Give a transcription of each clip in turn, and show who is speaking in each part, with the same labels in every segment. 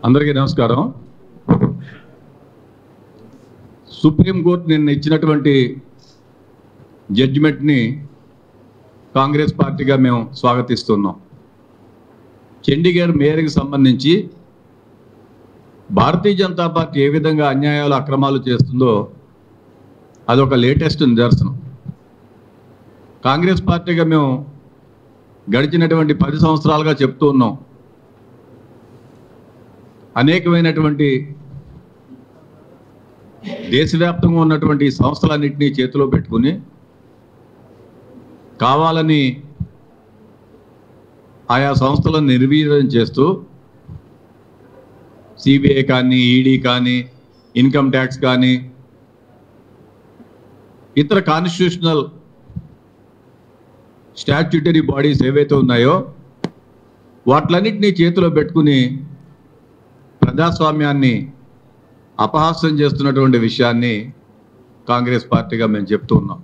Speaker 1: అందరికీ నమస్కారం. సుప్రీంకోర్టు నిన్న ఇచ్చినటువంటి జడ్జిమెంట్ని కాంగ్రెస్ పార్టీగా మేము స్వాగతిస్తున్నాం. చండీగఢ్ మేయర్కి సంబంధించి భారతీయ జనతా పార్టీ ఏ విధంగా అన్యాయాలు అక్రమాలు చేస్తుందో అదొక లేటెస్ట్ నిదర్శనం. కాంగ్రెస్ పార్టీగా మేము గడిచినటువంటి 10 సంవత్సరాలుగా చెప్తూ ఉన్నాం. అనేకమైనటువంటి దేశవ్యాప్తంగా ఉన్నటువంటి సంస్థలన్నింటినీ చేతిలో పెట్టుకుని కావాలని ఆయా సంస్థలను నిర్వీర్యం చేస్తూ సిబిఐ కానీ, ఈడీ కానీ, ఇన్కమ్ ట్యాక్స్ కానీ, ఇతర కాన్స్టిట్యూషనల్ స్టాట్యూటరీ బాడీస్ ఏవైతే ఉన్నాయో వాటిలన్నింటినీ చేతిలో పెట్టుకుని ప్రజాస్వామ్యాన్ని అపహాస్యం చేస్తున్నటువంటి విషయాన్ని కాంగ్రెస్ పార్టీగా మేము చెప్తూ ఉన్నాం.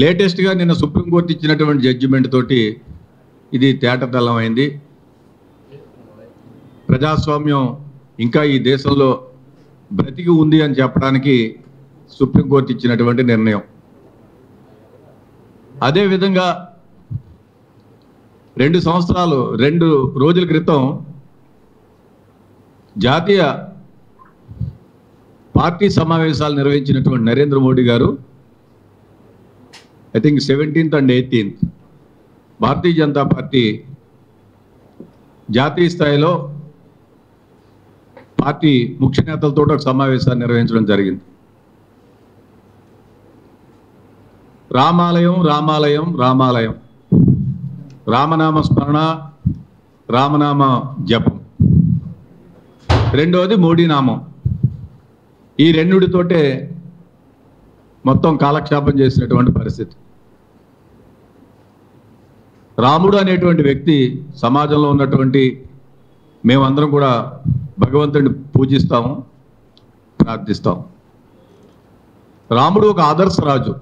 Speaker 1: లేటెస్ట్గా నిన్న సుప్రీంకోర్టు ఇచ్చినటువంటి జడ్జిమెంట్ తోటి ఇది తేటతెల్లమైంది. ప్రజాస్వామ్యం ఇంకా ఈ దేశంలో బ్రతికి ఉంది అని చెప్పడానికి సుప్రీంకోర్టు ఇచ్చినటువంటి నిర్ణయం. అదేవిధంగా 2 రోజుల క్రితం జాతీయ పార్టీ సమావేశాలు నిర్వహించినటువంటి నరేంద్ర మోడీ గారు I think 17th and 18th Bharatiya Janata party జాతీయ స్థాయిలో పార్టీ ముఖ్య నేతలతో ఒక సమావేశాన్ని నిర్వహించడం జరిగింది. రామాలయం రామాలయం రామాలయం, రామనామ స్మరణ, రామనామ జపం. రెండవది మోడీ నామం. ఈ రెండుతోటే మొత్తం కాలక్షేపం చేసినటువంటి పరిస్థితి. రాముడు అనేటువంటి వ్యక్తి సమాజంలో ఉన్నటువంటి మేమందరం కూడా భగవంతుడిని పూజిస్తాము, ప్రార్థిస్తాము. రాముడు ఒక ఆదర్శ రాజు.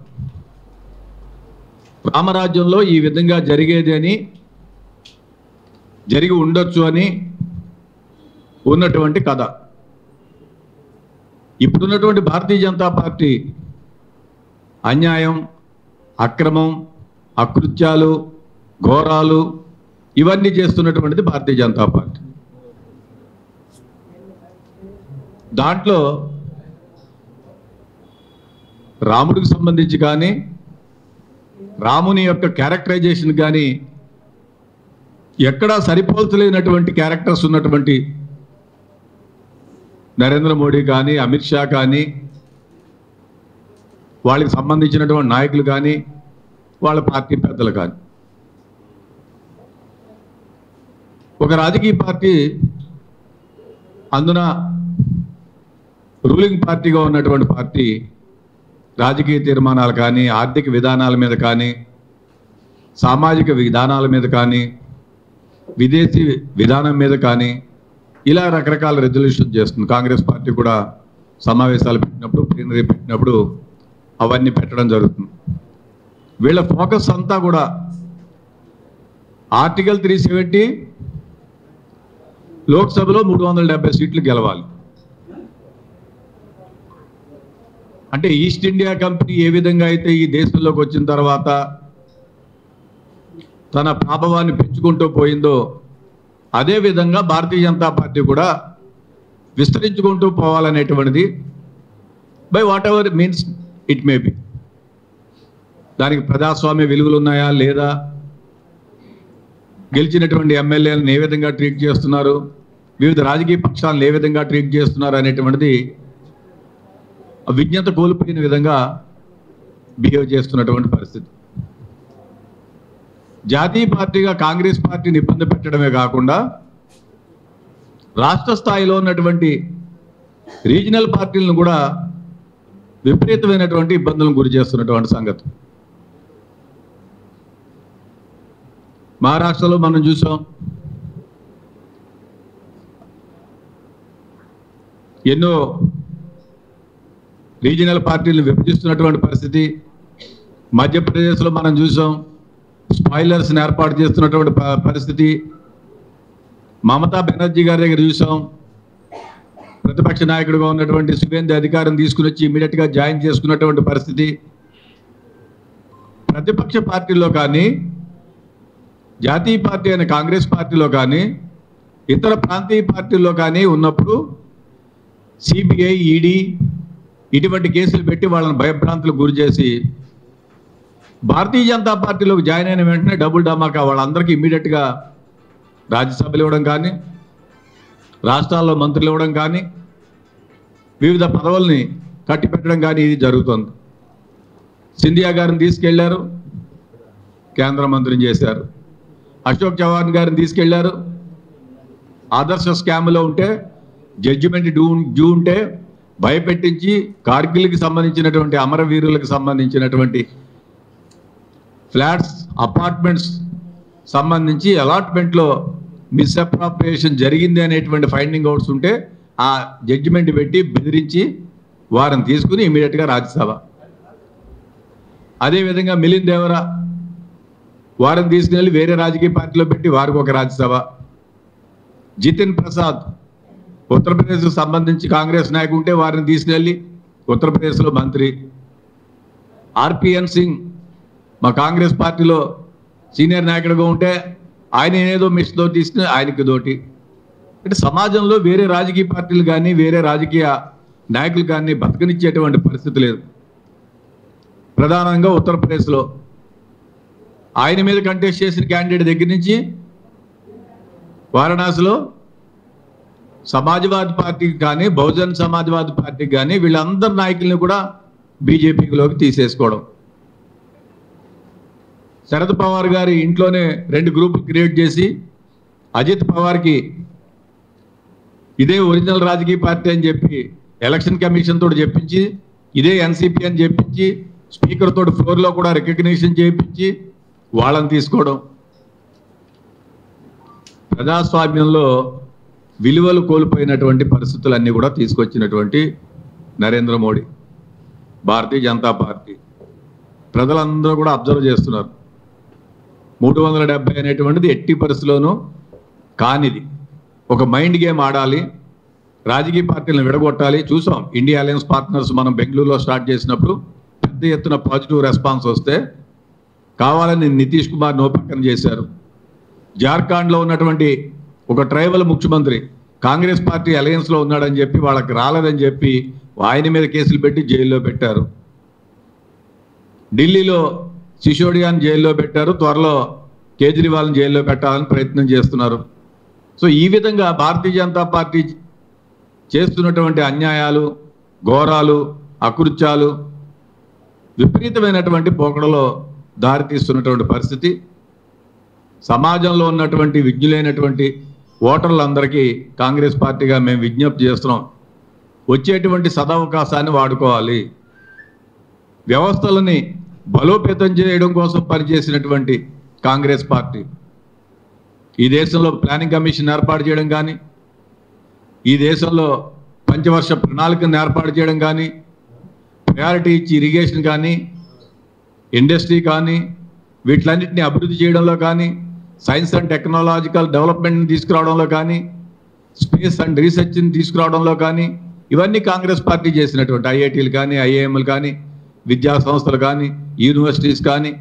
Speaker 1: రామరాజ్యంలో ఈ విధంగా జరిగేది అని, జరిగి ఉండొచ్చు అని ఉన్నటువంటి కథ. ఇప్పుడున్నటువంటి భారతీయ జనతా పార్టీ అన్యాయం, అక్రమం, అకృత్యాలు, ఘోరాలు ఇవన్నీ చేస్తున్నటువంటిది భారతీయ జనతా పార్టీ. దాంట్లో రాముడికి సంబంధించి కానీ, రాముని యొక్క క్యారెక్టరైజేషన్ కానీ ఎక్కడా సరిపోల్చలేనటువంటి క్యారెక్టర్స్ ఉన్నటువంటి నరేంద్ర మోడీ కానీ, అమిత్ షా కానీ, వాళ్ళకి సంబంధించినటువంటి నాయకులు కానీ, వాళ్ళ పార్టీ పెద్దలు కానీ, ఒక రాజకీయ పార్టీ అందున రూలింగ్ పార్టీగా ఉన్నటువంటి పార్టీ రాజకీయ తీర్మానాలు కానీ, ఆర్థిక విధానాల మీద కానీ, సామాజిక విధానాల మీద కానీ, విదేశీ విధానం మీద కానీ ఇలా రకరకాల రెజల్యూషన్ చేస్తుంది. కాంగ్రెస్ పార్టీ కూడా సమావేశాలు పెట్టినప్పుడు, ప్లీనరీ పెట్టినప్పుడు అవన్నీ పెట్టడం జరుగుతుంది. వీళ్ళ ఫోకస్ అంతా కూడా ఆర్టికల్ 370 లోక్సభలో 370 సీట్లు గెలవాలి. అంటే ఈస్ట్ ఇండియా కంపెనీ ఏ విధంగా అయితే ఈ దేశంలోకి వచ్చిన తర్వాత తన ప్రాభవాన్ని పెంచుకుంటూ పోయిందో అదేవిధంగా భారతీయ జనతా పార్టీ కూడా విస్తరించుకుంటూ పోవాలనేటువంటిది, by whatever means it may be. దానికి ప్రజాస్వామ్య విలువలు ఉన్నాయా లేదా, గెలిచినటువంటి ఎమ్మెల్యేలను ఏ విధంగా ట్రీట్ చేస్తున్నారు, వివిధ రాజకీయ పక్షాలను ఏ విధంగా ట్రీట్ చేస్తున్నారు అనేటువంటిది విజ్ఞత కోల్పోయిన విధంగా బిహేవ్ చేస్తున్నటువంటి పరిస్థితి. జాతీయ పార్టీగా కాంగ్రెస్ పార్టీని ఇబ్బంది పెట్టడమే కాకుండా రాష్ట్ర స్థాయిలో ఉన్నటువంటి రీజనల్ పార్టీలను కూడా విపరీతమైనటువంటి ఇబ్బందులను గురి చేస్తున్నటువంటి సంగతి. మహారాష్ట్రలో మనం చూసాం, ఎన్నో రీజనల్ పార్టీలను విభజిస్తున్నటువంటి పరిస్థితి. మధ్యప్రదేశ్లో మనం చూసాం, స్పాయిలర్స్ని ఏర్పాటు చేస్తున్నటువంటి పరిస్థితి. మమతా బెనర్జీ గారి దగ్గర చూసాం. ప్రతిపక్ష నాయకుడిగా ఉన్నటువంటి సువేంద్ర అధికారం తీసుకుని వచ్చి ఇమీడియట్గా జాయిన్ చేసుకున్నటువంటి పరిస్థితి. ప్రతిపక్ష పార్టీలో కానీ, జాతీయ పార్టీ అయిన కాంగ్రెస్ పార్టీలో కానీ, ఇతర ప్రాంతీయ పార్టీల్లో కానీ ఉన్నప్పుడు సిబిఐ, ఈడీ ఇటువంటి కేసులు పెట్టి వాళ్ళని భయభ్రాంతులకు గురి చేసి భారతీయ జనతా పార్టీలోకి జాయిన్ అయిన వెంటనే డబుల్ ధమాకా వాళ్ళందరికీ ఇమీడియట్గా రాజ్యసభలు ఇవ్వడం కానీ, రాష్ట్రాల్లో మంత్రులు ఇవ్వడం కానీ, వివిధ పదవుల్ని కట్టిపెట్టడం కానీ ఇది జరుగుతుంది. సింధియా గారిని తీసుకెళ్లారు, కేంద్ర మంత్రిని చేశారు. అశోక్ చవాన్ గారిని తీసుకెళ్లారు, ఆదర్శ స్కామ్లో ఉంటే జడ్జిమెంట్ డ్యూ ఉంటే భయపెట్టించి కార్గిల్కి సంబంధించినటువంటి అమరవీరులకు సంబంధించినటువంటి ఫ్లాట్స్, అపార్ట్మెంట్స్ సంబంధించి అలాట్మెంట్లో మిస్అప్రాప్రియేషన్ జరిగింది అనేటువంటి ఫైండింగ్ అవుట్స్ ఉంటే ఆ జడ్జిమెంట్ పెట్టి బెదిరించి వారిని తీసుకుని ఇమీడియట్గా రాజ్యసభ. అదేవిధంగా మిలింద్ దేవరా వారిని తీసుకుని వేరే రాజకీయ పార్టీలో పెట్టి వారికి ఒక రాజ్యసభ. జితిన్ ప్రసాద్ ఉత్తరప్రదేశ్కు సంబంధించి కాంగ్రెస్ నాయకుడు ఉంటే వారిని తీసుకెళ్ళి ఉత్తరప్రదేశ్లో మంత్రి. ఆర్పిఎన్ సింగ్ మా కాంగ్రెస్ పార్టీలో సీనియర్ నాయకుడిగా ఉంటే ఆయన ఏదో మిస్తో తీసుకుని ఆయనకి దోటి. అంటే సమాజంలో వేరే రాజకీయ పార్టీలు కానీ, వేరే రాజకీయ నాయకులు కానీ బతకనిచ్చేటువంటి పరిస్థితి లేదు. ప్రధానంగా ఉత్తరప్రదేశ్లో ఆయన మీద కంటెస్ట్ చేసిన క్యాండిడేట్ దగ్గర నుంచి వారణాసిలో సమాజ్వాదీ పార్టీకి కానీ, బహుజన్ సమాజ్వాదీ పార్టీకి కానీ వీళ్ళందరి నాయకుల్ని కూడా బీజేపీలోకి తీసేసుకోవడం. శరద్ పవార్ గారి ఇంట్లోనే 2 గ్రూపులు క్రియేట్ చేసి అజిత్ పవార్కి ఇదే ఒరిజినల్ రాజకీయ పార్టీ అని చెప్పి ఎలక్షన్ కమిషన్ తోటి చెప్పించి, ఇదే ఎన్సీపీ అని చెప్పించి, స్పీకర్ తోటి ఫ్లోర్లో కూడా రికగ్నిషన్ చేయించి వాళ్ళని తీసుకోవడం. ప్రజాస్వామ్యంలో విలువలు కోల్పోయినటువంటి పరిస్థితులన్నీ కూడా తీసుకొచ్చినటువంటి నరేంద్ర మోడీ, భారతీయ జనతా పార్టీ ప్రజలందరూ కూడా అబ్జర్వ్ చేస్తున్నారు. 370 అనేటువంటిది ఎట్టి పరిస్థితుల్లోనూ కానిది. ఒక మైండ్ గేమ్ ఆడాలి, రాజకీయ పార్టీలను విడగొట్టాలి. చూసాం ఇండియా అలయన్స్ పార్ట్నర్స్ మనం బెంగళూరులో స్టార్ట్ చేసినప్పుడు పెద్ద ఎత్తున పాజిటివ్ రెస్పాన్స్ వస్తే కావాలని నితీష్ కుమార్ నోపక్కన చేశారు. జార్ఖండ్లో ఉన్నటువంటి ఒక ట్రైబల్ ముఖ్యమంత్రి కాంగ్రెస్ పార్టీ అలయన్స్లో ఉన్నాడని చెప్పి వాళ్ళకి రాలేదని చెప్పి ఆయన మీద కేసులు పెట్టి జైల్లో పెట్టారు. ఢిల్లీలో సిసోడియాని జైల్లో పెట్టారు, త్వరలో కేజ్రీవాల్ని జైల్లో పెట్టాలని ప్రయత్నం చేస్తున్నారు. సో ఈ విధంగా భారతీయ జనతా పార్టీ చేస్తున్నటువంటి అన్యాయాలు, ఘోరాలు, అకృత్యాలు విపరీతమైనటువంటి పోకడలో దారితీస్తున్నటువంటి పరిస్థితి. సమాజంలో ఉన్నటువంటి విజ్ఞులైనటువంటి ఓటర్లందరికీ కాంగ్రెస్ పార్టీగా మేము విజ్ఞప్తి చేస్తున్నాం, వచ్చేటువంటి సదవకాశాన్ని వాడుకోవాలి. వ్యవస్థలని బలోపేతం చేయడం కోసం పనిచేసినటువంటి కాంగ్రెస్ పార్టీ ఈ దేశంలో ప్లానింగ్ కమిషన్ ఏర్పాటు చేయడం కానీ, ఈ దేశంలో పంచవర్ష ప్రణాళికను ఏర్పాటు చేయడం కానీ, ప్రయారిటీ ఇచ్చి ఇరిగేషన్ కానీ, ఇండస్ట్రీ కానీ వీటిలన్నింటినీ అభివృద్ధి చేయడంలో కానీ, సైన్స్ అండ్ టెక్నాలజికల్ డెవలప్మెంట్ని తీసుకురావడంలో కానీ, స్పేస్ అండ్ రీసెర్చ్ని తీసుకురావడంలో కానీ ఇవన్నీ కాంగ్రెస్ పార్టీ చేసినటువంటి ఐఐటీలు కానీ, ఐఐఎంలు కానీ, విద్యా సంస్థలు కానీ, యూనివర్సిటీస్ కానీ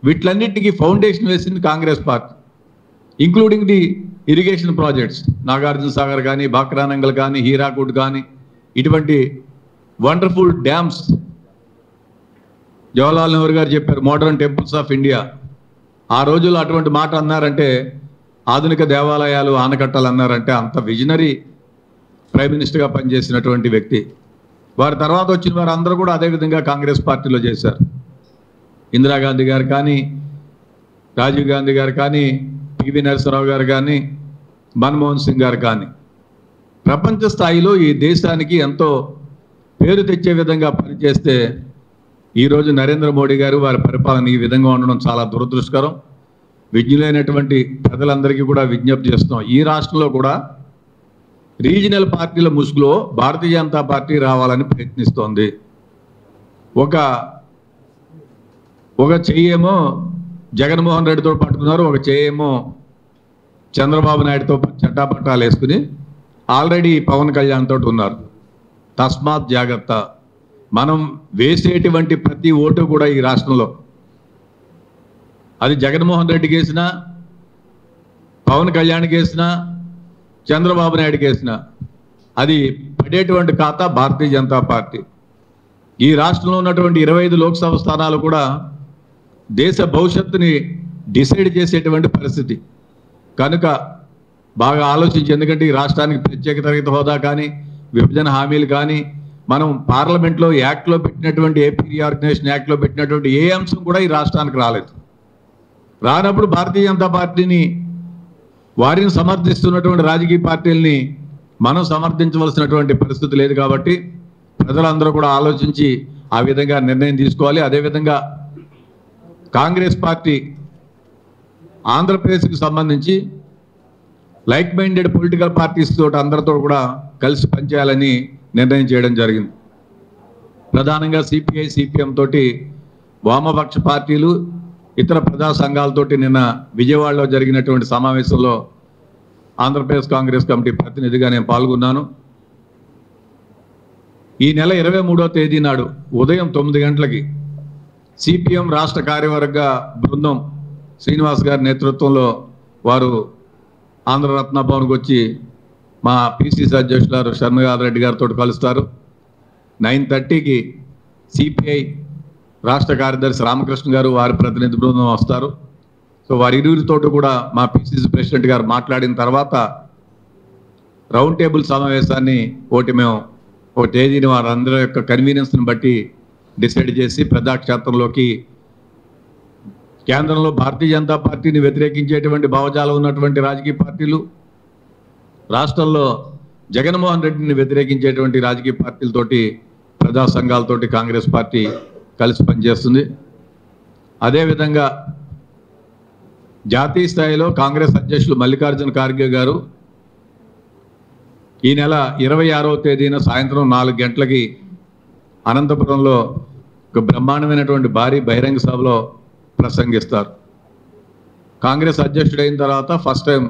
Speaker 1: వీటిలన్నింటికి ఫౌండేషన్ వేసింది Congress party. Including the irrigation projects, Nagarjuna Sagar కానీ, బాక్రానంగల్ కానీ, హీరాకుడ్ కానీ ఇటువంటి వండర్ఫుల్ డ్యామ్స్. జవహర్లాల్ నెహ్రూ గారు చెప్పారు మోడర్న్ టెంపుల్స్ ఆఫ్ ఇండియా. ఆ రోజుల్లో అటువంటి మాట అన్నారంటే, ఆధునిక దేవాలయాలు, ఆనకట్టలు అన్నారంటే అంత విజనరీ ప్రైమ్ మినిస్టర్గా పనిచేసినటువంటి వ్యక్తి. వారి తర్వాత వచ్చిన వారు అందరూ కూడా అదేవిధంగా కాంగ్రెస్ పార్టీలో చేశారు. ఇందిరాగాంధీ గారు కానీ, రాజీవ్ గాంధీ గారు కానీ, పివి నరసింహరావు గారు కానీ, మన్మోహన్ సింగ్ గారు కానీ ప్రపంచ స్థాయిలో ఈ దేశానికి ఎంతో పేరు తెచ్చే విధంగా పనిచేస్తే ఈరోజు నరేంద్ర మోడీ గారు వారి పరిపాలన ఈ విధంగా ఉండడం చాలా దురదృష్టకరం. విజ్ఞులైనటువంటి ప్రజలందరికీ కూడా విజ్ఞప్తి చేస్తున్నాం, ఈ రాష్ట్రంలో కూడా రీజనల్ పార్టీల ముసుగులో భారతీయ జనతా పార్టీ రావాలని ప్రయత్నిస్తోంది. ఒక చెయ్యేమో జగన్మోహన్ రెడ్డితో పట్టుకున్నారు, ఒక చెయ్యేమో చంద్రబాబు నాయుడుతో చట్టాపట్టాలు వేసుకుని ఆల్రెడీ పవన్ కళ్యాణ్ తోటి ఉన్నారు. తస్మాత్ జాగ్రత్త. మనం వేసేటువంటి ప్రతి ఓటు కూడా ఈ రాష్ట్రంలో అది జగన్మోహన్ రెడ్డికి వేసినా, పవన్ కళ్యాణ్కి వేసినా, చంద్రబాబు నాయుడుకి వేసినా అది పడేటువంటి ఖాతా భారతీయ జనతా పార్టీ. ఈ రాష్ట్రంలో ఉన్నటువంటి 25 లోక్సభ స్థానాలు కూడా దేశ భవిష్యత్తుని డిసైడ్ చేసేటువంటి పరిస్థితి. కనుక బాగా ఆలోచించి, ఎందుకంటే ఈ రాష్ట్రానికి ప్రత్యేక తరగతి హోదా కానీ, విభజన హామీలు కానీ, మనం పార్లమెంట్లో యాక్ట్లో పెట్టినటువంటి ఏపీ రీఆర్గనైజేషన్ యాక్ట్లో పెట్టినటువంటి ఏ అంశం కూడా ఈ రాష్ట్రానికి రాలేదు. రానప్పుడు భారతీయ జనతా పార్టీని, వారిని సమర్థిస్తున్నటువంటి రాజకీయ పార్టీలని మనం సమర్థించవలసినటువంటి పరిస్థితి లేదు. కాబట్టి ప్రజలందరూ కూడా ఆలోచించి ఆ విధంగా నిర్ణయం తీసుకోవాలి. అదేవిధంగా కాంగ్రెస్ పార్టీ ఆంధ్రప్రదేశ్కి సంబంధించి లైక్ మైండెడ్ పొలిటికల్ పార్టీస్ తోటి అందరితో కూడా కలిసి పనిచేయాలని నిర్ణయం చేయడం జరిగింది. ప్రధానంగా సిపిఐ, సిపిఎం తోటి, వామపక్ష పార్టీలు, ఇతర ప్రజా సంఘాలతోటి నిన్న విజయవాడలో జరిగినటువంటి సమావేశంలో ఆంధ్రప్రదేశ్ కాంగ్రెస్ కమిటీ ప్రతినిధిగా నేను పాల్గొన్నాను. ఈ నెల 23వ తేదీ నాడు ఉదయం 9 గంటలకి సిపిఎం రాష్ట్ర కార్యవర్గ బృందం శ్రీనివాస్ గారి నేతృత్వంలో వారు ఆంధ్రరత్న భవన్కి వచ్చి మా పిసిసి అధ్యక్షులు షర్మిలాల్ రెడ్డి గారితో కలుస్తారు. 9:30కి సిపిఐ రాష్ట్ర కార్యదర్శి రామకృష్ణ గారు, వారి ప్రతినిధి బృందం వస్తారు. సో వారి ఇరువురితో కూడా మా పిసిసి ప్రెసిడెంట్ గారు మాట్లాడిన తర్వాత రౌండ్ టేబుల్ సమావేశాన్ని మేము ఒక తేదీని వారందరి యొక్క కన్వీనియన్స్ని బట్టి డిసైడ్ చేసి ప్రజాక్షేత్రంలోకి, కేంద్రంలో భారతీయ జనతా పార్టీని వ్యతిరేకించేటువంటి భావజాలం ఉన్నటువంటి రాజకీయ పార్టీలు, రాష్ట్రంలో జగన్మోహన్ రెడ్డిని వ్యతిరేకించేటువంటి రాజకీయ పార్టీలతోటి, ప్రజా సంఘాలతోటి కాంగ్రెస్ పార్టీ కలిసి పనిచేస్తుంది. అదేవిధంగా జాతీయ స్థాయిలో కాంగ్రెస్ అధ్యక్షులు మల్లికార్జున ఖార్గే గారు ఈ నెల 26వ తేదీన సాయంత్రం 4 గంటలకి అనంతపురంలో ఒక బ్రహ్మాండమైనటువంటి భారీ బహిరంగ సభలో ప్రసంగిస్తారు. కాంగ్రెస్ అధ్యక్షుడైన తర్వాత ఫస్ట్ టైం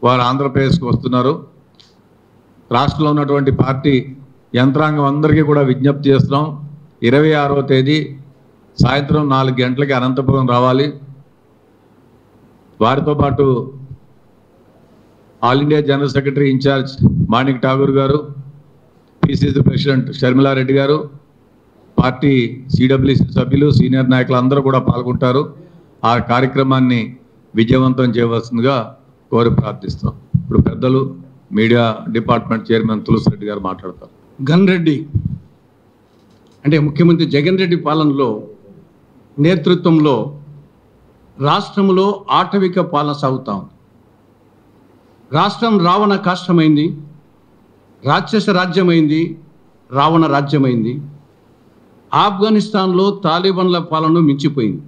Speaker 1: వారు ఆంధ్రప్రదేశ్కి వస్తున్నారు. రాష్ట్రంలో ఉన్నటువంటి పార్టీ యంత్రాంగం అందరికీ కూడా విజ్ఞప్తి చేస్తున్నాం, 26వ తేదీ సాయంత్రం 4 గంటలకి అనంతపురం రావాలి. వారితో పాటు all India general secretary in-charge Manik Tagore గారు, పిసిసి ప్రెసిడెంట్ షర్మిలారెడ్డి గారు, పార్టీ సిడబ్ల్యూసి సభ్యులు, సీనియర్ నాయకులు అందరూ కూడా పాల్గొంటారు. ఆ కార్యక్రమాన్ని విజయవంతం చేయవలసిందిగా కోరి ప్రార్థిస్తాం. ఇప్పుడు పెద్దలు మీడియా డిపార్ట్మెంట్ చైర్మన్ తులసిరెడ్డి గారు మాట్లాడతారు.
Speaker 2: గన్ రెడ్డి అంటే ముఖ్యమంత్రి జగన్ రెడ్డి పాలనలో, నేతృత్వంలో రాష్ట్రంలో ఆటవిక పాలన సాగుతా ఉంది. రాష్ట్రం రావణ కాష్టమైంది, రాక్షస రాజ్యమైంది, రావణ రాజ్యమైంది. ఆఫ్ఘనిస్తాన్లో తాలిబాన్ల పాలన మించిపోయింది.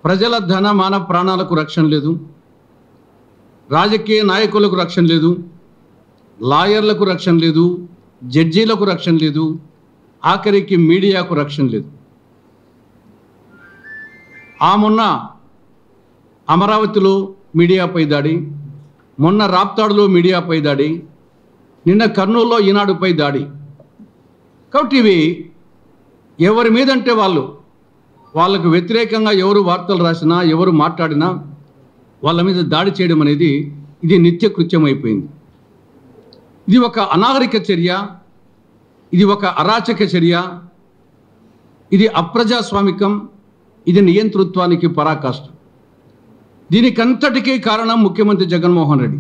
Speaker 2: ప్రజల ధన మాన ప్రాణాలకు రక్షణ లేదు, రాజకీయ నాయకులకు రక్షణ లేదు, లాయర్లకు రక్షణ లేదు, జడ్జీలకు రక్షణ లేదు, ఆఖరికి మీడియాకు రక్షణ లేదు. మొన్న అమరావతిలో మీడియాపై దాడి, మొన్న రాప్తాడులో మీడియాపై దాడి, నిన్న కర్నూలులో ఈనాడుపై దాడి. కాబట్టి ఇవి ఎవరి మీదంటే వాళ్ళకు వ్యతిరేకంగా ఎవరు వార్తలు రాసినా, ఎవరు మాట్లాడినా వాళ్ళ మీద దాడి చేయడం అనేది ఇది నిత్య కృత్యం అయిపోయింది. ఇది ఒక అనాగరిక చర్య, ఇది ఒక అరాచక చర్య, ఇది అప్రజాస్వామికం, ఇది నియంతృత్వానికి పరాకాష్ట. దీనికంతటికీ కారణం ముఖ్యమంత్రి జగన్మోహన్ రెడ్డి.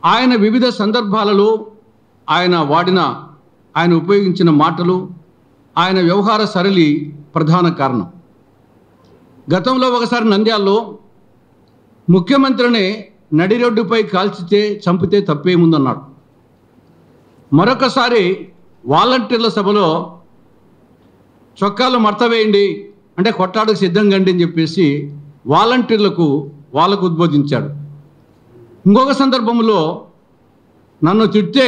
Speaker 2: ఆయన వివిధ సందర్భాలలో ఆయన ఉపయోగించిన మాటలు, ఆయన వ్యవహార సరళి ప్రధాన కారణం. గతంలో ఒకసారి నంద్యాలలో ముఖ్యమంత్రిని నడిరోడ్డుపై కాల్చితే చంపితే తప్పేముందన్నాడు. మరొకసారి వాలంటీర్ల సభలో చొక్కాలు మడతవేయండి అంటే కొట్టాడుకు సిద్ధంగా అని చెప్పేసి వాళ్ళకు ఉద్బోధించాడు. ఇంకొక సందర్భంలో నన్ను తిడితే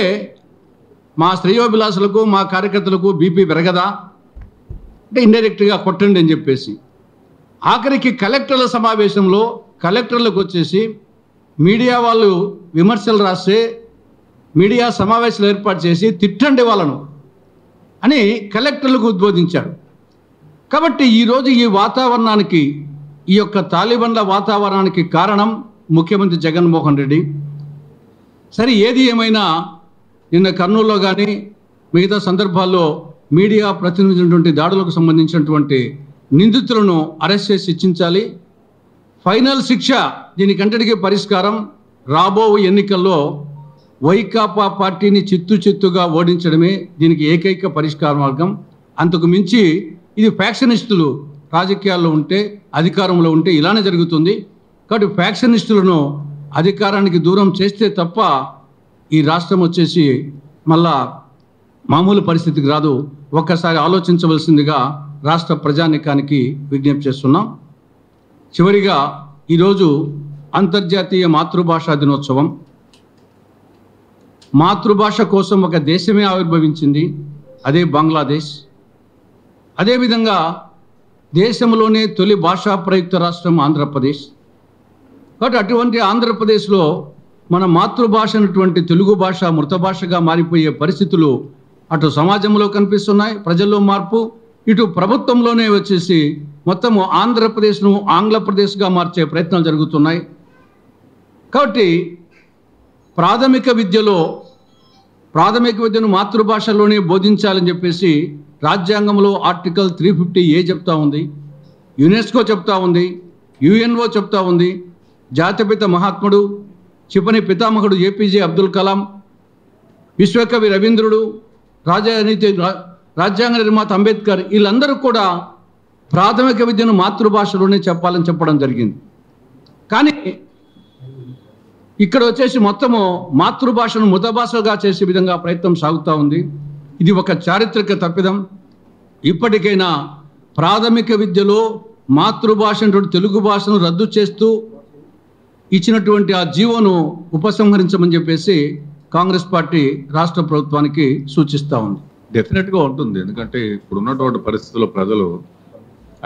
Speaker 2: మా శ్రేయోభిలాసులకు, మా కార్యకర్తలకు బీపీ పెరగదా అంటే ఇండైరెక్ట్గా కొట్టండి అని చెప్పేసి, ఆఖరికి కలెక్టర్ల సమావేశంలో కలెక్టర్లకు వచ్చేసి మీడియా వాళ్ళు విమర్శలు రాస్తే మీడియా సమావేశాలు ఏర్పాటు చేసి తిట్టండి వాళ్ళను అని కలెక్టర్లకు ఉద్బోధించాడు. కాబట్టి ఈరోజు ఈ వాతావరణానికి, ఈ యొక్క తాలిబన్ల వాతావరణానికి కారణం ముఖ్యమంత్రి జగన్మోహన్ రెడ్డి. సరే, ఏది ఏమైనా నిన్న కర్నూలులో కానీ మిగతా సందర్భాల్లో మీడియా ప్రతినిధులటువంటి దాడులకు సంబంధించినటువంటి నిందితులను అరెస్ట్ చేసి శిక్షించాలి. ఫైనల్ శిక్ష దీనికంతటికీ పరిష్కారం రాబో ఎన్నికల్లో వైకాపా పార్టీని చిత్తుగా ఓడించడమే దీనికి ఏకైక పరిష్కార మార్గం. అంతకు మించి ఇది ఫ్యాక్షనిస్టులు రాజకీయాల్లో ఉంటే, అధికారంలో ఉంటే ఇలానే జరుగుతుంది. కాబట్టి ఫ్యాక్షనిస్టులను అధికారానికి దూరం చేస్తే తప్ప ఈ రాష్ట్రం వచ్చేసి మళ్ళా మామూలు పరిస్థితికి రాదు. ఒక్కసారి ఆలోచించవలసిందిగా రాష్ట్ర ప్రజానీకానికి విజ్ఞప్తి చేస్తున్నాం. చివరిగా ఈరోజు అంతర్జాతీయ మాతృభాషా దినోత్సవం. మాతృభాష కోసం ఒక దేశమే ఆవిర్భవించింది, అదే బంగ్లాదేశ్. అదేవిధంగా దేశంలోనే తొలి భాషా ప్రయుక్త రాష్ట్రం ఆంధ్రప్రదేశ్. కాబట్టి అటువంటి ఆంధ్రప్రదేశ్లో మన మాతృభాష అయినటువంటి తెలుగు భాష మృత భాషగా మారిపోయే పరిస్థితులు అటు సమాజంలో కనిపిస్తున్నాయి, ప్రజల్లో మార్పు, ఇటు ప్రభుత్వంలోనే వచ్చేసి మొత్తము ఆంధ్రప్రదేశ్ను ఆంగ్లప్రదేశ్గా మార్చే ప్రయత్నాలు జరుగుతున్నాయి. కాబట్టి ప్రాథమిక విద్యను మాతృభాషలోనే బోధించాలని చెప్పేసి రాజ్యాంగంలో ఆర్టికల్ 350A చెప్తా ఉంది, యునెస్కో చెప్తా ఉంది, యుఎన్ఓ చెప్తా ఉంది. జాతిపిత మహాత్ముడు, క్షిపణి పితామహుడు ఏపీజే అబ్దుల్ కలాం, విశ్వకవి రవీంద్రుడు, రాజ్యాంగ నిర్మాత అంబేద్కర్ వీళ్ళందరూ కూడా ప్రాథమిక విద్యను మాతృభాషలోనే చెప్పాలని చెప్పడం జరిగింది. కానీ ఇక్కడ వచ్చేసి మొత్తము మాతృభాషను మృతభాషగా చేసే విధంగా ప్రయత్నం సాగుతూ ఉంది. ఇది ఒక చారిత్రక తప్పిదం. ఇప్పటికైనా ప్రాథమిక విద్యలో మాతృభాష తెలుగు భాషను రద్దు చేస్తూ ఇచ్చినటువంటి ఆ జీవోను ఉపసంహరించమని చెప్పేసి కాంగ్రెస్ పార్టీ రాష్ట్ర ప్రభుత్వానికి సూచిస్తూ ఉంది.
Speaker 1: డెఫినెట్గా ఉంటుంది. ఎందుకంటే ఇప్పుడున్నటువంటి పరిస్థితుల్లో ప్రజలు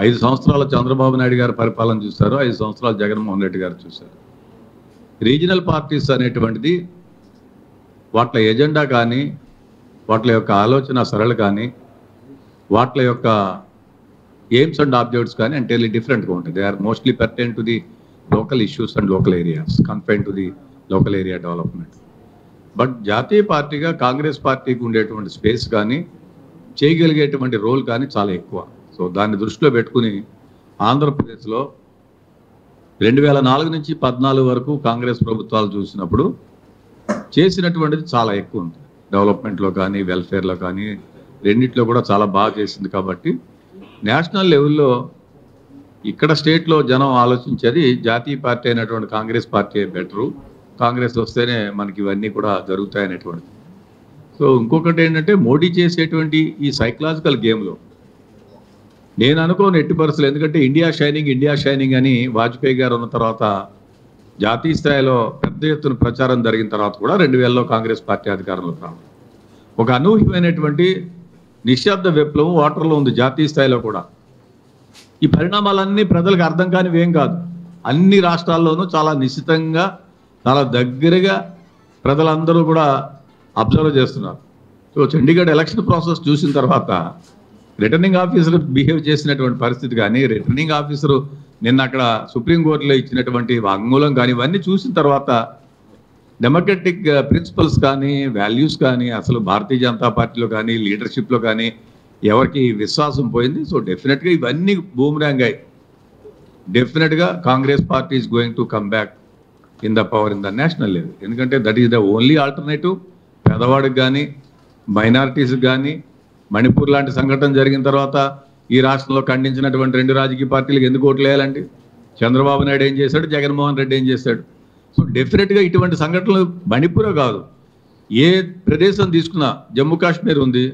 Speaker 1: 5 సంవత్సరాల చంద్రబాబు నాయుడు గారి పరిపాలన చూశారు, 5 సంవత్సరాలు జగన్మోహన్ రెడ్డి గారు చూశారు. రీజనల్ పార్టీస్ అనేటువంటిది వాటి ఎజెండా కానీ, వాటి యొక్క ఆలోచన సరళ కానీ, వాటి యొక్క ఎయిమ్స్ అండ్ ఆబ్జెక్ట్స్ కానీ ఎంటైర్లీ డిఫరెంట్గా ఉంటుంది. They are mostly pertain to the local issues and local areas, confine to the local area development. But జాతీయ పార్టీగా కాంగ్రెస్ పార్టీకి ఉండేటువంటి స్పేస్ కానీ, చేయగలిగేటువంటి రోల్ కానీ చాలా ఎక్కువ. సో దాన్ని దృష్టిలో పెట్టుకుని ఆంధ్రప్రదేశ్లో 2004 నుంచి 14 వరకు కాంగ్రెస్ ప్రభుత్వాలు చూసినప్పుడు చేసినటువంటిది చాలా ఎక్కువ ఉంది. డెవలప్మెంట్లో కానీ, వెల్ఫేర్లో కానీ, రెండిట్లో కూడా చాలా బాగా చేసింది. కాబట్టి నేషనల్ లెవెల్లో ఇక్కడ స్టేట్లో జనం ఆలోచించేది జాతీయ పార్టీ అయినటువంటి కాంగ్రెస్ పార్టీ బెటరు, కాంగ్రెస్ వస్తేనే మనకి ఇవన్నీ కూడా జరుగుతాయనేటువంటిది. సో ఇంకొకటి ఏంటంటే మోడీ చేసేటువంటి ఈ సైకలాజికల్ గేమ్లో నేను అనుకోను ఎట్టి పరిస్థితులు. ఎందుకంటే ఇండియా షైనింగ్ అని వాజ్పేయి గారు ఉన్న తర్వాత జాతీయ స్థాయిలో పెద్ద ఎత్తున ప్రచారం జరిగిన తర్వాత కూడా 2000లో కాంగ్రెస్ పార్టీ అధికారంలోకి రావడం ఒక అనూహ్యమైనటువంటి నిశ్శబ్ద విప్లవం ఓటర్లో ఉంది జాతీయ స్థాయిలో కూడా. ఈ పరిణామాలన్నీ ప్రజలకు అర్థం కానివేం కాదు. అన్ని రాష్ట్రాల్లోనూ చాలా నిశ్చితంగా, చాలా దగ్గరగా ప్రజలందరూ కూడా అబ్జర్వ్ చేస్తున్నారు. సో చండీగఢ్ ఎలక్షన్ ప్రాసెస్ చూసిన తర్వాత రిటర్నింగ్ ఆఫీసర్ బిహేవ్ చేసినటువంటి పరిస్థితి కానీ, రిటర్నింగ్ ఆఫీసరు నిన్న అక్కడ సుప్రీంకోర్టులో ఇచ్చినటువంటి వాంగ్మూలం కానీ, ఇవన్నీ చూసిన తర్వాత డెమోక్రటిక్ ప్రిన్సిపల్స్ కానీ, వాల్యూస్ కానీ, అసలు భారతీయ జనతా పార్టీలో కానీ, లీడర్షిప్లో కానీ ఎవరికి విశ్వాసం పోయింది. సో డెఫినెట్గా ఇవన్నీ బూమరాంగ్ అయ్యి డెఫినెట్గా Congress party is going to come back in the power in the national level. ఎందుకంటే that is the only alternative. పేదవాడికి కానీ, మైనారిటీస్కి కానీ, మణిపూర్ లాంటి సంఘటన జరిగిన తర్వాత ఈ రాష్ట్రంలో ఖండించినటువంటి 2 రాజకీయ పార్టీలకు ఎందుకు ఓట్లు వేయాలండి? చంద్రబాబు నాయుడు ఏం చేశాడు, జగన్మోహన్ రెడ్డి ఏం చేశాడు? సో డెఫినెట్గా ఇటువంటి సంఘటనలు మణిపూరే కాదు, ఏ ప్రదేశం తీసుకున్నా, జమ్మూ కాశ్మీర్ ఉంది,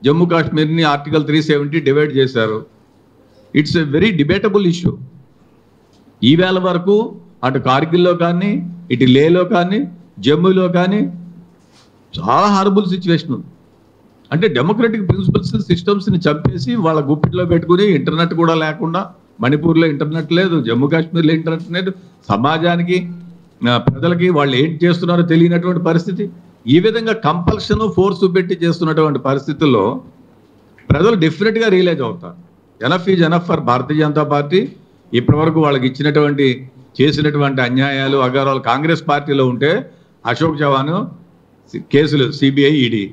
Speaker 1: జమ్మూ కాశ్మీర్ని ఆర్టికల్ 370 డివైడ్ చేశారు. It's a very debatable issue. ఈవేళ వరకు అటు కార్గిల్లో కానీ, ఇటు లేలో కానీ, జమ్మూలో కానీ చాలా హారబుల్ సిచ్యువేషన్ ఉంది. అంటే డెమోక్రటిక్ ప్రిన్సిపల్స్ సిస్టమ్స్ని చంపేసి వాళ్ళ గుప్పిట్లో పెట్టుకుని ఇంటర్నెట్ కూడా లేకుండా మణిపూర్లో ఇంటర్నెట్ లేదు, జమ్మూ కాశ్మీర్లో ఇంటర్నెట్ లేదు, సమాజానికి ప్రజలకి వాళ్ళు ఏంటి చేస్తున్నారో తెలియనటువంటి పరిస్థితి. ఈ విధంగా కంపల్షన్ ఫోర్స్ పెట్టి చేస్తున్నటువంటి పరిస్థితుల్లో ప్రజలు డెఫినెట్గా రియలైజ్ అవుతారు. Enough is enough for Bharatiya Janata party. ఇప్పటివరకు వాళ్ళకి ఇచ్చినటువంటి చేసినటువంటి అన్యాయాలు అగారాలు కాంగ్రెస్ పార్టీలో ఉంటే అశోక్ చవాన్ కేసులు సిబిఐ ఈడీ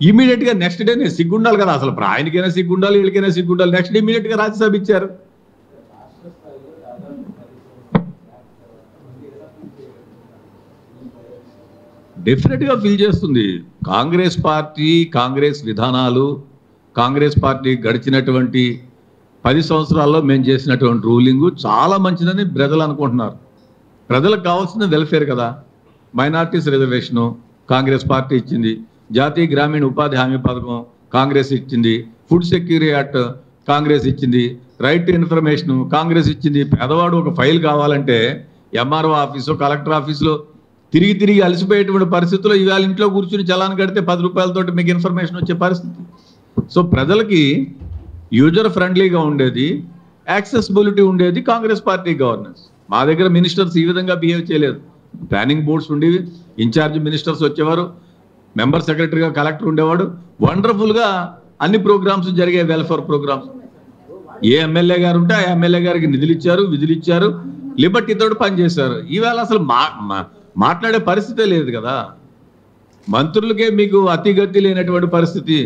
Speaker 1: ఇమీడియట్గా నెక్స్ట్ డేనే సిగ్గుండాలి కదా, అసలు ఆయనకైనా సిగ్గుండాలి వీళ్ళకైనా సిగ్గుండాలి, నెక్స్ట్ డే ఇమీడియట్గా రాజ్యసభ ఇచ్చారు. డెఫినెట్గా ఫీల్ చేస్తుంది కాంగ్రెస్ పార్టీ, కాంగ్రెస్ విధానాలు, కాంగ్రెస్ పార్టీ గడిచినటువంటి 10 సంవత్సరాల్లో మేము చేసినటువంటి రూలింగు చాలా మంచిదని ప్రజలు అనుకుంటున్నారు. ప్రజలకు కావాల్సిన వెల్ఫేర్ కదా, మైనార్టీస్ రిజర్వేషను కాంగ్రెస్ పార్టీ ఇచ్చింది, జాతీయ గ్రామీణ ఉపాధి హామీ పథకం కాంగ్రెస్ ఇచ్చింది, ఫుడ్ సెక్యూరిటీ యాక్ట్ కాంగ్రెస్ ఇచ్చింది, రైట్ టు ఇన్ఫర్మేషన్ కాంగ్రెస్ ఇచ్చింది. పేదవాడు ఒక ఫైల్ కావాలంటే ఎంఆర్ఓ ఆఫీసు, కలెక్టర్ ఆఫీసులో తిరిగి తిరిగి అలసిపోయేటువంటి పరిస్థితుల్లో ఇవాళ ఇంట్లో కూర్చుని చలాన్ కడితే 10 రూపాయలతోటి మీకు ఇన్ఫర్మేషన్ వచ్చే పరిస్థితి. సో ప్రజలకి యూజర్ ఫ్రెండ్లీగా ఉండేది, యాక్సెసిబిలిటీ ఉండేది కాంగ్రెస్ పార్టీ గవర్నెన్స్. మా దగ్గర మినిస్టర్స్ ఈ విధంగా బిహేవ్ చేయలేదు. ప్లానింగ్ బోర్డ్స్ ఉండేవి, ఇన్ఛార్జ్ మినిస్టర్స్ వచ్చేవారు, మెంబర్ సెక్రటరీగా కలెక్టర్ ఉండేవాడు, వండర్ఫుల్గా అన్ని ప్రోగ్రామ్స్ జరిగే, వెల్ఫేర్ ప్రోగ్రామ్స్. ఏ ఎమ్మెల్యే గారు ఉంటే ఆ ఎమ్మెల్యే గారికి నిధులు ఇచ్చారు, విధులు ఇచ్చారు, లిబర్టీతో పనిచేశారు. ఈవేళ అసలు మాట్లాడే పరిస్థితే లేదు కదా. మంత్రులకే మీకు అతిగతి లేనటువంటి పరిస్థితి.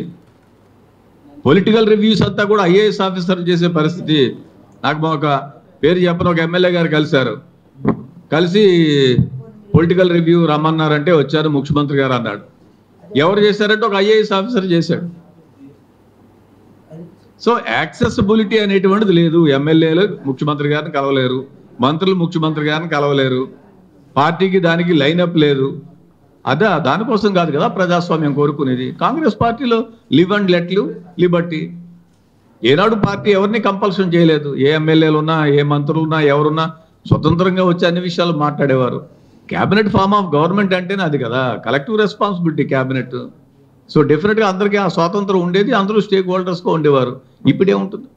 Speaker 1: పొలిటికల్ రివ్యూస్ అంతా కూడా ఐఏఎస్ ఆఫీసర్ చేసే పరిస్థితి. నాకు ఒక పేరు చెప్పని ఒక ఎమ్మెల్యే గారు కలిశారు, కలిసి పొలిటికల్ రివ్యూ రమ్మన్నారంటే వచ్చారు ముఖ్యమంత్రి గారు అన్నాడు. ఎవరు చేశారంటే ఒక ఐఏఎస్ ఆఫీసర్ చేశాడు. సో యాక్సెసిబిలిటీ అనేటువంటిది లేదు. ఎమ్మెల్యేలు ముఖ్యమంత్రి గారిని కలవలేరు, మంత్రులు ముఖ్యమంత్రి గారిని కలవలేరు, పార్టీకి దానికి లైనప్ లేదు. దానికోసం కాదు కదా ప్రజాస్వామ్యం కోరుకునేది. కాంగ్రెస్ పార్టీలో live and let live, Liberty. ఏనాడు పార్టీ ఎవరిని కంపల్షన్ చేయలేదు. ఏ ఎమ్మెల్యేలు ఉన్నా, ఏ మంత్రులు ఉన్నా, ఎవరున్నా స్వతంత్రంగా వచ్చి అన్ని విషయాలు మాట్లాడేవారు. క్యాబినెట్ ఫార్మ్ ఆఫ్ గవర్నమెంట్ అంటేనే అది కదా, కలెక్టివ్ రెస్పాన్సిబిలిటీ క్యాబినెట్. సో డెఫినెట్గా అందరికీ ఆ స్వాతంత్రం ఉండేది, అందరూ స్టేక్ హోల్డర్స్గా ఉండేవారు. ఇప్పుడే ఉంటుంది.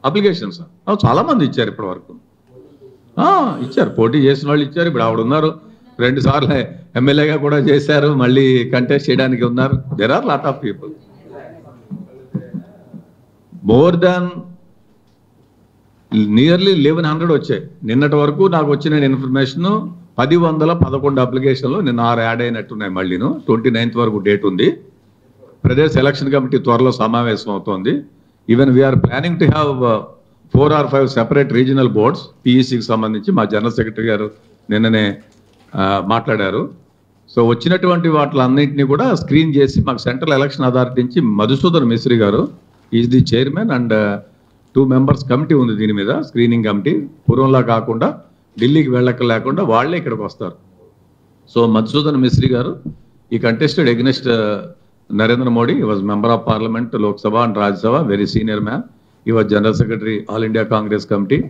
Speaker 1: అప్లికేషన్స్ చాలా మంది ఇచ్చారు ఇప్పటి వరకు. ఇచ్చారు, పోటీ చేసిన వాళ్ళు ఇచ్చారు. ఇప్పుడు ఆవిడ ఉన్నారు, 2 సార్లు ఎమ్మెల్యేగా కూడా చేశారు, మళ్ళీ కంటెస్ట్ చేయడానికి ఉన్నారు. There are lot of people. More than nearly 1100 వచ్చాయి నిన్నటి వరకు. నాకు వచ్చిన ఇన్ఫర్మేషన్ 1011 అప్లికేషన్లు నిన్న 6 యాడ్ అయినట్టున్నాయి. మళ్ళీను 29th వరకు డేట్ ఉంది. ప్రదేశ్ ఎలక్షన్ కమిటీ త్వరలో సమావేశం అవుతోంది. Even we are planning to have 4 or 5 separate regional boards పిఈసికి సంబంధించి. మా జనరల్ సెక్రటరీ గారు నిన్ననే మాట్లాడారు. సో వచ్చినటువంటి వాటిలన్నింటినీ కూడా స్క్రీన్ చేసి మాకు సెంట్రల్ ఎలక్షన్ అథారిటీ నుంచి మధుసూదన్ మిశ్రీ గారు is the chairman and 2 members committee ఉంది దీని మీద, స్క్రీనింగ్ కమిటీ. పూర్వంలా కాకుండా ఢిల్లీకి వెళ్ళక లేకుండా వాళ్ళే ఇక్కడికి వస్తారు. సో మధుసూదన్ మిశ్రీ గారు ఈ contested against Narendra Modi. He was member of Parliament, Lok Sabha and Rajya Sabha, very senior man. He was General Secretary, All India Congress Committee,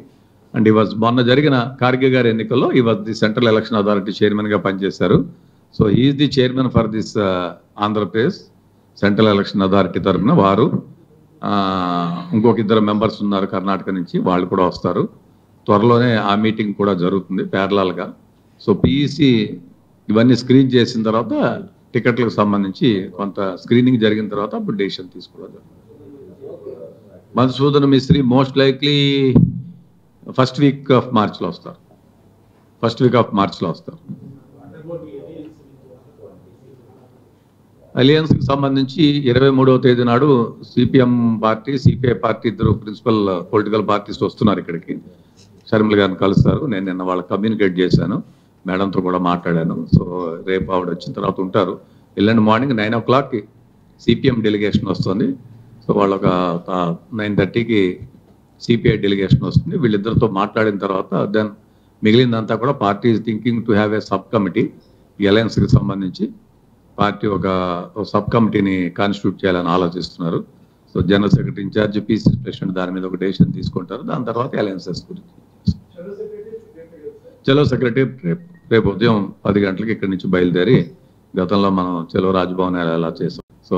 Speaker 1: and he was మొన్న జరిగిన ఖార్గే గారి ఎన్నికల్లో he was the Central Election Authority Chairman గా పనిచేశారు. So he is the chairman for this Andhra Pradesh central election authority తరఫున. వారు ఇంకొక 2 members ఉన్నారు కర్ణాటక నుంచి, వాళ్ళు కూడా వస్తారు. త్వరలోనే ఆ మీటింగ్ కూడా జరుగుతుంది ప్యారలల్గా. సో పిఈసి ఇవన్నీ స్క్రీన్ చేసిన తర్వాత టికెట్లకు సంబంధించి కొంత స్క్రీనింగ్ జరిగిన తర్వాత అప్పుడు డెసిషన్ తీసుకోవడం. Madhusudan Mistry most likely first week of మార్చ్లో వస్తారు. అలియన్స్కి సంబంధించి 23వ తేదీ నాడు CPM party, CPI party, 2 principal political parties వస్తున్నారు ఇక్కడికి. షర్మిల గారిని కలుస్తారు. నేను నిన్న వాళ్ళకి కమ్యూనికేట్ చేశాను, మేడంతో కూడా మాట్లాడాను. సో రేపు ఆవిడ వచ్చిన తర్వాత ఉంటారు. ఎల్లుండి మార్నింగ్ 9 o'clock సిపిఎం డెలిగేషన్ వస్తుంది. సో వాళ్ళు ఒక 9:30కి సిపిఐ డెలిగేషన్ వస్తుంది. వీళ్ళిద్దరితో మాట్లాడిన తర్వాత దెన్ మిగిలిందంతా కూడా party is thinking to have a sub committee. ఈ అలయన్స్కి సంబంధించి పార్టీ ఒక సబ్ కమిటీని కాన్స్టిట్యూట్ చేయాలని ఆలోచిస్తున్నారు. So general secretary in-charge, PCC president దాని మీద ఒక డెసిషన్ తీసుకుంటారు. దాని తర్వాత అలయన్సెస్ గురించి. చలో సెక్రటరీ రేపు ఉదయం 10 గంటలకు ఇక్కడి నుంచి బయలుదేరి గతంలో మనం చెలో రాజ్భవన్ ఎలా చేసాం. సో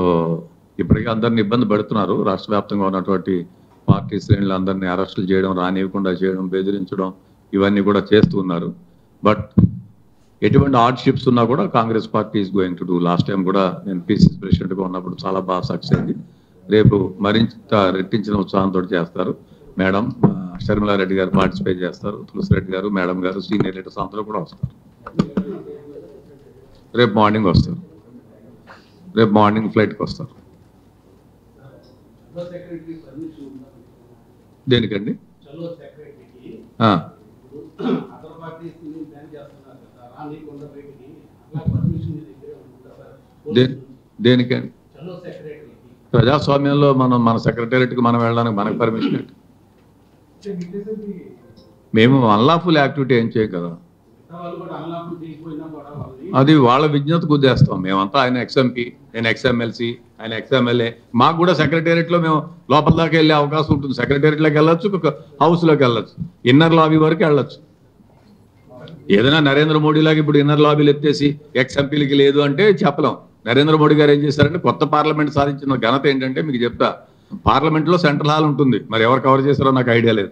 Speaker 1: ఇప్పటికీ అందరిని ఇబ్బంది పెడుతున్నారు. రాష్ట్ర వ్యాప్తంగా ఉన్నటువంటి పార్టీ శ్రేణులు అందరినీ అరెస్టులు చేయడం, రానివ్వకుండా చేయడం, బెదిరించడం ఇవన్నీ కూడా చేస్తూ ఉన్నారు. బట్ ఎటువంటి హార్డ్షిప్స్ ఉన్నా కూడా Congress party is going to do. Last time కూడా నేను పిసిసి ప్రెసిడెంట్గా ఉన్నప్పుడు చాలా బాగా సక్సెస్ అయింది. రేపు మరింత రెట్టించిన ఉత్సాహంతో చేస్తారు. మేడం షర్మిలారెడ్డి గారు పార్టిసిపేట్ చేస్తారు, తులసిరెడ్డి గారు, మేడం గారు, సీనియర్ లీడర్స్ అందరూ కూడా వస్తారు. రేపు మార్నింగ్ వస్తారు. రేపు మార్నింగ్ ఫ్లైట్కి వస్తారు. దేనికండి? దేనికండి? ప్రజాస్వామ్యంలో మన సెక్రటేరియట్కి మనం వెళ్ళడానికి మనకు పర్మిషన్ ఏంటి? మేము అన్లాఫుల్ యాక్టివిటీ ఏం చేయం కదా, అది వాళ్ళ విజ్ఞత గుద్దేస్తాం. మేమంతా ఆయన ఎక్స్ఎంపీ, నేను ఎక్స్ఎమ్మెల్సీ, ఆయన ఎక్స్ఎమ్మెల్యే. మాకు కూడా సెక్రటేరియట్లో మేము లోపల దాకా వెళ్ళే అవకాశం ఉంటుంది. సెక్రటేరియట్లోకి వెళ్ళొచ్చు, హౌస్లోకి వెళ్ళొచ్చు, ఇన్నర్ లాబీ వరకు వెళ్ళొచ్చు. ఏదైనా నరేంద్ర మోడీలాగా ఇప్పుడు ఇన్నర్ లాబీలు ఎత్తేసి ఎక్స్ఎంపీలకి లేదు అంటే చెప్పలేం. నరేంద్ర మోడీ గారు ఏం చేశారంటే కొత్త పార్లమెంట్ సాధించిన ఘనత ఏంటంటే మీకు చెప్తా. పార్లమెంట్లో సెంట్రల్ హాల్ ఉంటుంది, మరి ఎవరు కవర్ చేశారో నాకు ఐడియా లేదు.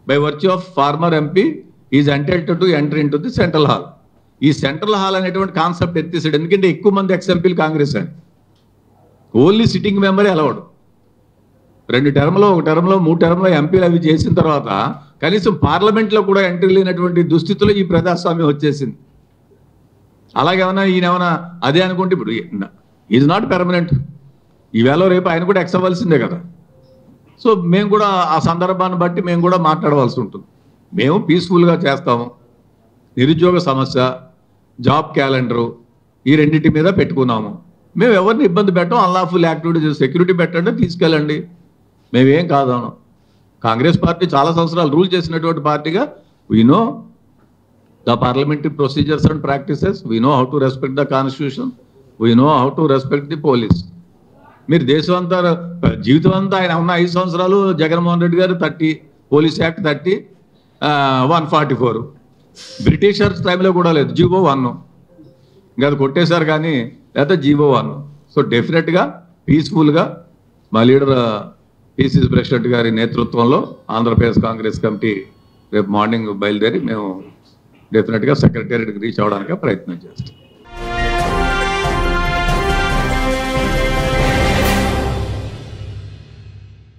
Speaker 1: By virtue of former MP is entitled to enter in to the central hall. ఈ సెంట్రల్ హాల్ అనేటువంటి కాన్సెప్ట్ ఎత్తేసాడు. ఎందుకంటే ఎక్కువ మంది ఎక్స్ఎంపీలు కాంగ్రెస్ అండి. Only sitting మెంబరే అలవాడు. 2 టర్మ్లో, 1 టర్మ్లో, 3 టర్మ్లో ఎంపీలు అవి చేసిన తర్వాత కనీసం పార్లమెంట్లో కూడా ఎంట్రీ లేనటువంటి దుస్థితిలో ఈ ప్రజాస్వామ్యం వచ్చేసింది. అలాగేమన్నా ఈయనేమన్నా అదే అనుకుంటే ఇప్పుడు ఈజ్ నాట్ పెర్మనెంట్. ఈవేళ రేపు ఆయన కూడా ఎక్స్ అవ్వాల్సిందే కదా. సో మేము కూడా ఆ సందర్భాన్ని బట్టి మేము కూడా మాట్లాడవలసి ఉంటుంది. మేము పీస్ఫుల్గా చేస్తాము. నిరుద్యోగ సమస్య, జాబ్ క్యాలెండరు, ఈ రెండింటి మీద పెట్టుకున్నాము. మేము ఎవరిని ఇబ్బంది పెట్టాం. అన్లాఫుల్ యాక్టివిటీ సెక్యూరిటీ పెట్టండి, తీసుకెళ్ళండి, మేమేం కాదన్నాం. కాంగ్రెస్ పార్టీ చాలా సంవత్సరాలు రూల్ చేసినటువంటి పార్టీగా we know the parliamentary procedures and practices, we know how to respect the constitution, we know how to respect the police. మీరు దేశం అంతా జీవితం అంతా ఆయన ఉన్న 5 సంవత్సరాలు జగన్మోహన్ రెడ్డి గారు 30, పోలీస్ యాక్ట్ 30, 144. బ్రిటిషర్స్ టైంలో కూడా లేదు, జీవో 1. ఇంకా అది కొట్టేశారు కానీ లేకపోతే జీవో 1. సో డెఫినెట్గా పీస్ఫుల్గా మా లీడర్ పిసిసి ప్రెసిడెంట్ గారి నేతృత్వంలో ఆంధ్రప్రదేశ్ కాంగ్రెస్ కమిటీ రేపు మార్నింగ్ బయలుదేరి మేము డెఫినెట్గా సెక్రటేరియట్కి రీచ్ అవ్వడానికి ప్రయత్నం చేస్తాం.